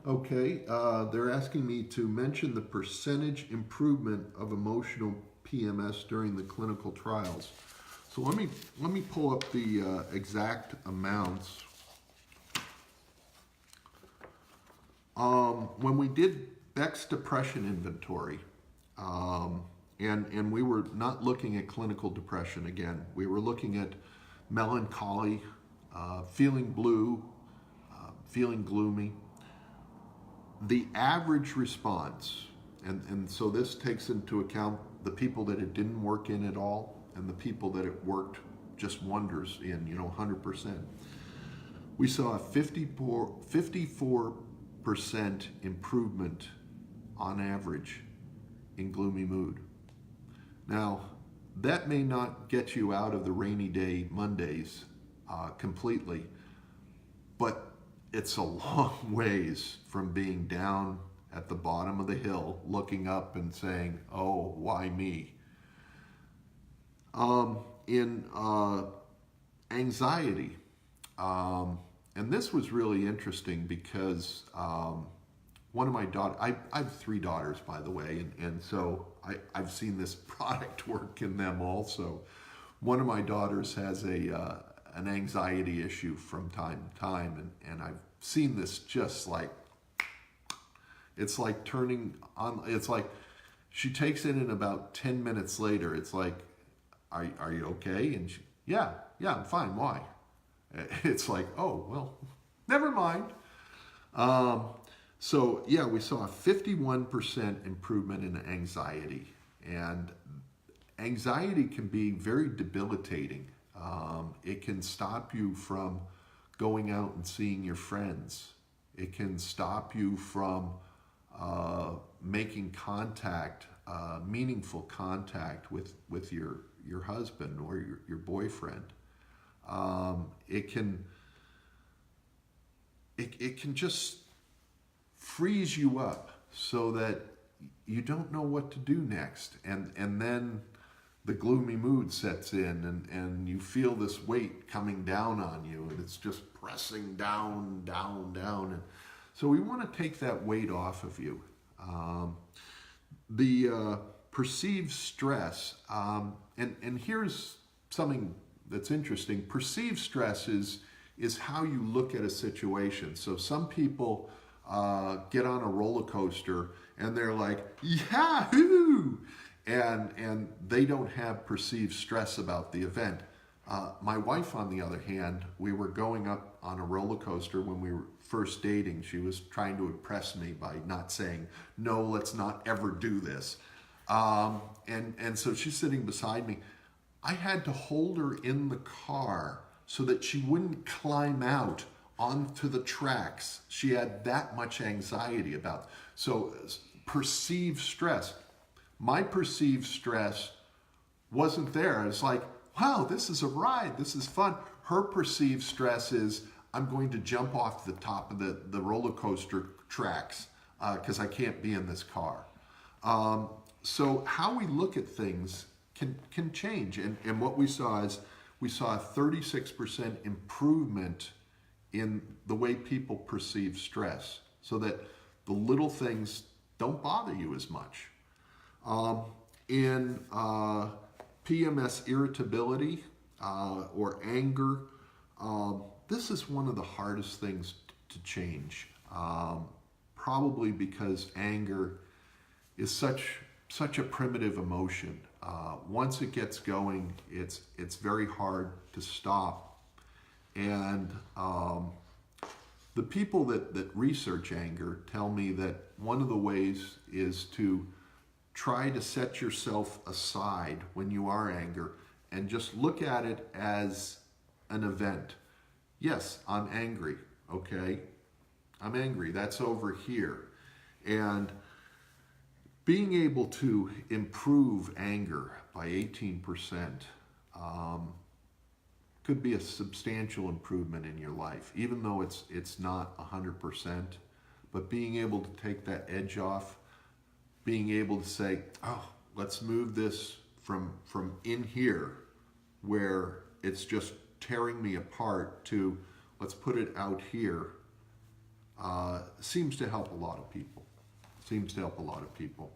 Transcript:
Okay, they're asking me to mention the percentage improvement of emotional PMS during the clinical trials. So let me pull up the exact amounts. When we did Becks depression inventory, and we were not looking at clinical depression again. We were looking at melancholy, feeling blue, feeling gloomy. The average response, and so this takes into account the people that it didn't work in at all and the people that it worked just wonders in, 100%. We saw a 54% improvement on average in gloomy mood. Now, that may not get you out of the rainy day Mondays completely, but it's a long ways from being down at the bottom of the hill, looking up and saying, "Oh, why me?" In anxiety, and this was really interesting because one of my daughters, I have three daughters, by the way, and so I've seen this product work in them also. One of my daughters has an anxiety issue from time to time, and I've seen this just like, it's like turning on, it's like she takes it in about 10 minutes later, it's like, are you okay? And she, yeah, I'm fine, why? It's like, oh, well, never mind. So yeah, we saw a 51% improvement in anxiety, and anxiety can be very debilitating. It can stop you from going out and seeing your friends. It can stop you from making contact, meaningful contact with your husband or your boyfriend. It can just freeze you up so that you don't know what to do next, and then the gloomy mood sets in, and you feel this weight coming down on you, and it's just pressing down, and so we want to take that weight off of you. The perceived stress, and here's something that's interesting. Perceived stress is how you look at a situation. So some people get on a roller coaster and they're like, yahoo! And they don't have perceived stress about the event. My wife, on the other hand, we were going up on a roller coaster when we were first dating. She was trying to impress me by not saying, no, let's not ever do this. And so she's sitting beside me. I had to hold her in the car so that she wouldn't climb out onto the tracks. She had that much anxiety about it. So perceived stress. My perceived stress wasn't there. It's like, wow, this is a ride. This is fun. Her perceived stress is, I'm going to jump off the top of the roller coaster tracks because I can't be in this car. So how we look at things can change. And what we saw is, we saw a 36% improvement in the way people perceive stress, so that the little things don't bother you as much. In PMS irritability or anger, this is one of the hardest things to change, probably because anger is such a primitive emotion. Once it gets going, it's very hard to stop. And the people that research anger tell me that one of the ways is to try to set yourself aside when you are angry and just look at it as an event. Yes, I'm angry, okay? I'm angry, that's over here. And being able to improve anger by 18% could be a substantial improvement in your life, even though it's not 100%. But being able to take that edge off, being able to say, oh, let's move this from in here where it's just tearing me apart to let's put it out here. seems to help a lot of people. Seems to help a lot of people.